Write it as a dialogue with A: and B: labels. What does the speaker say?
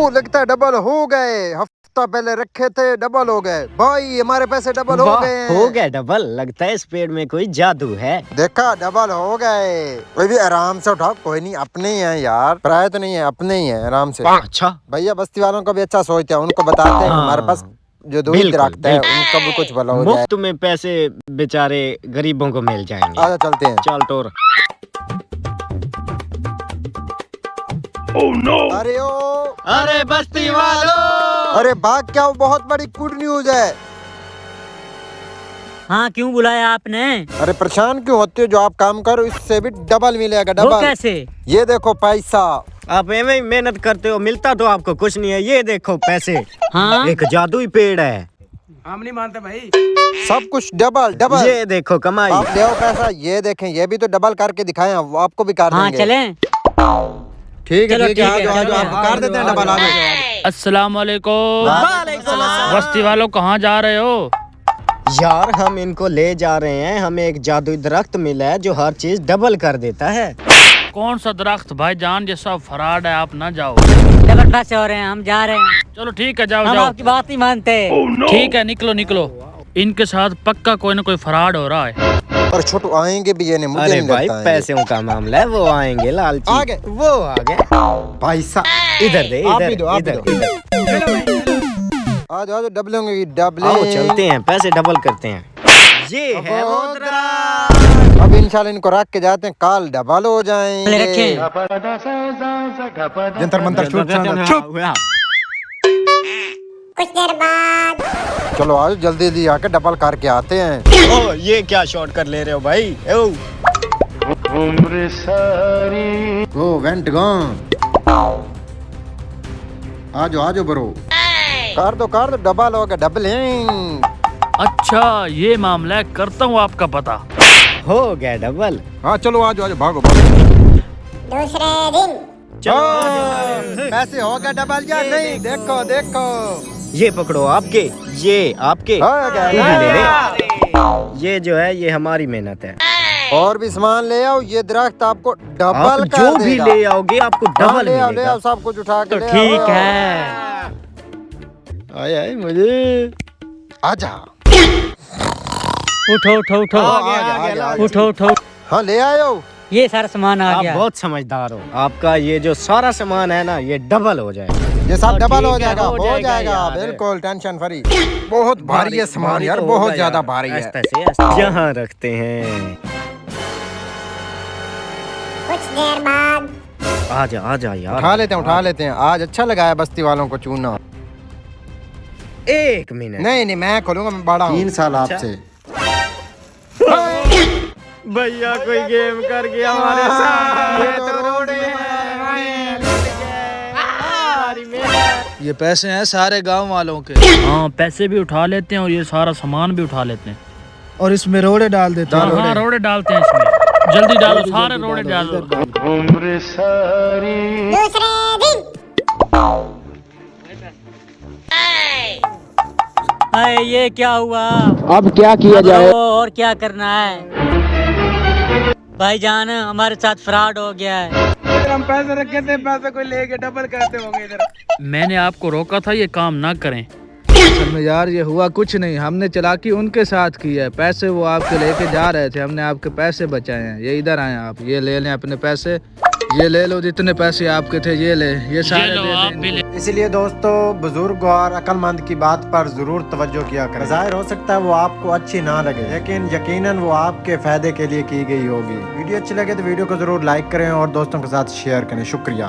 A: लगता है डबल हो गए। हफ्ता पहले रखे थे, डबल हो गए भाई, हमारे पैसे डबल हो गए हैं।
B: हो गया डबल, लगता है इस पेड़ में कोई जादू है।
A: देखा, डबल हो गए। कोई भी आराम से उठाओ, कोई नहीं, अपने ही है यार, पराये तो नहीं है, अपने ही है, आराम से।
B: अच्छा
A: भैया बस्ती वालों को भी अच्छा सोचते हैं, उनको बताते हैं हमारे पास जो दूध दरख्त है उनका भी कुछ भला हो जाए।
B: मुफ्त में पैसे बेचारे गरीबों को मिल जाएंगे।
A: आजा चलते हैं।
B: चल टोर।
A: Oh no!
B: अरे बस्ती वालों,
A: अरे भाग क्या, बहुत बड़ी गुड न्यूज है।
C: हाँ, क्यों बुलाया आपने?
A: अरे परेशान क्यों होते हो, जो आप काम करो इससे भी डबल मिलेगा, डबल।
C: वो कैसे?
A: ये देखो पैसा।
B: आप एवं ही मेहनत करते हो, मिलता तो आपको कुछ नहीं है। ये देखो पैसे।
C: हाँ?
B: एक जादुई पेड़ है।
D: हम नहीं मानते भाई।
A: सब कुछ डबल डबल।
B: ये देखो कमाई।
A: आप ले आओ पैसा, ये देखें, ये भी तो डबल करके दिखाए, वो आपको भी कर
C: हाँ
A: देंगे।
C: चलें?
A: ठीक है,
C: चलो,
A: ठीक है,
C: ठीक है,
A: आ जाओ,
C: चलो,
A: आप कर देते हैं डबल। आ जाओ।
D: अस्सलाम वालेकुम।
B: वालेकुम।
D: बस्ती वालों कहाँ जा रहे हो?
B: यार हम इनको ले जा रहे हैं, हमें एक जादुई दरख्त मिला है जो हर चीज डबल कर देता है।
D: कौन सा दरख्त भाईजान, ये सब फ्रॉड है, आप ना जाओ।
C: डबल पैसे हो रहे हैं, हम जा रहे हैं।
D: चलो ठीक है, जाओ
C: हम
D: जाओ।
C: आपकी बात नहीं मानते।
D: ठीक है, निकलो निकलो। इनके साथ पक्का कोई ना कोई फ्रॉड हो रहा है।
A: और छोटू आएंगे भी, ये नहीं, मुझे
B: अरे
A: नहीं
B: भाई
A: लगता है।
B: पैसों का मामला है, वो आएंगे लालची।
A: आ गए।
B: वो आ गए।
A: पैसा
B: इधर दे,
A: आप
B: इधर
A: भी दो, आप भी
B: इधर
A: दो।
B: इधर।
A: आ जाओ, डबलेंगे डबले।
B: आओ चलते हैं, पैसे डबल करते हैं। ये है वो दरख्त।
A: अब इंशाल्लाह इनको रख के जाते हैं, काल डबल हो जाएंगे।
C: रखें।
A: जंतर मंतर चुप।
E: कुछ देर बाद
A: चलो आज जल्दी जल्दी आके डबल करके आते हैं।
B: ओ ये क्या शॉट कर ले रहे हो भाई? ओ
A: ओ वेंट गॉन। आ जाओ ब्रो, कर दो डबल हो गया, डबलिंग।
D: अच्छा ये मामला है, करता हूँ आपका पता।
B: हो गया डबल।
A: हाँ चलो आ जाओ, भागो।
E: दूसरे दिन
A: पैसे हो गया डबल या नहीं? देखो देखो,
B: ये पकड़ो आपके, ये आपके।
A: हो गया
B: तू भी
A: ना?
B: ले ले। ये जो है ये हमारी मेहनत है।
A: और भी सामान ले आओ, ये दरख्त आपको
B: आप
A: डबल कर
B: जो भी
A: देगा।
B: ले आओगे आपको
A: हाँ,
B: डबल
A: ले आओ
B: मिलेगा।
A: सब कुछ उठा के
C: तो
A: ले आओ।
C: ठीक है।
B: आए मुझे।
A: आजा।
C: उठो उठो उठो।
A: आ गया।
C: उठो उठो।
A: हाँ ले आयो।
C: ये सारा सामान आ
B: आप
C: गया।
B: बहुत समझदार हो। आपका ये जो सारा सामान है ना, ये डबल हो जाएगा।
A: ये सब डबल
C: ठीक
A: हो
C: है,
A: जाएगा,
C: हो
A: हो
C: जाएगा
A: जाएगा,
C: यार।
A: बिल्कुल टेंशन फ्री। बहुत भारी है सामान यार,
B: तो
A: बहुत
B: होगा
A: ज्यादा
B: यार।
A: भारी है।
B: आस्ते से आस्ते। यहाँ रखते हैं।
E: कुछ देर बाद
B: आ जा यार।
A: उठा लेते हैं। आज अच्छा लगा है बस्ती वालों को चूना।
B: एक मिनट।
A: नहीं मैं खोलूंगा, मैं बड़ा हूँ। 3 साल आपसे।
B: भैया कोई गेम कर गया हमारे साथ। ये तो रोड
F: ये पैसे हैं सारे गांव वालों के,
D: हाँ पैसे भी उठा लेते हैं और ये सारा सामान भी उठा लेते हैं।
F: और इसमें रोड़े डाल देते हैं।
D: हाँ रोड़े डालते हैं इसमें, जल्दी डालो, सारे रोड़े डालो।
E: दूसरे दिन
C: अरे ये क्या हुआ?
F: अब क्या किया जाए?
C: और क्या करना है? भाईजान हमारे साथ फ्रॉड हो गया है।
D: हम पैसे रखे थे, पैसे कोई लेके डबल करते होंगे इधर। मैंने आपको रोका था ये काम ना करें।
F: असल में यार ये हुआ कुछ नहीं, हमने चालाकी उनके साथ की है। पैसे वो आपके लेके जा रहे थे, हमने आपके पैसे बचाए हैं। ये इधर आए आप, ये ले लें अपने पैसे, ये ले लो जितने पैसे आपके थे, ये ले, ये सारे
D: लो,
F: दे
D: आप
F: दें
D: भी ले।
F: इनको।
A: इसलिए दोस्तों बुजुर्ग और अक्लमंद की बात पर जरूर तवज्जो किया करें। जाहिर हो सकता है वो आपको अच्छी ना लगे, लेकिन यकीनन वो आपके फायदे के लिए की गई होगी। वीडियो अच्छी लगे तो वीडियो को जरूर लाइक करें और दोस्तों के साथ शेयर करें। शुक्रिया।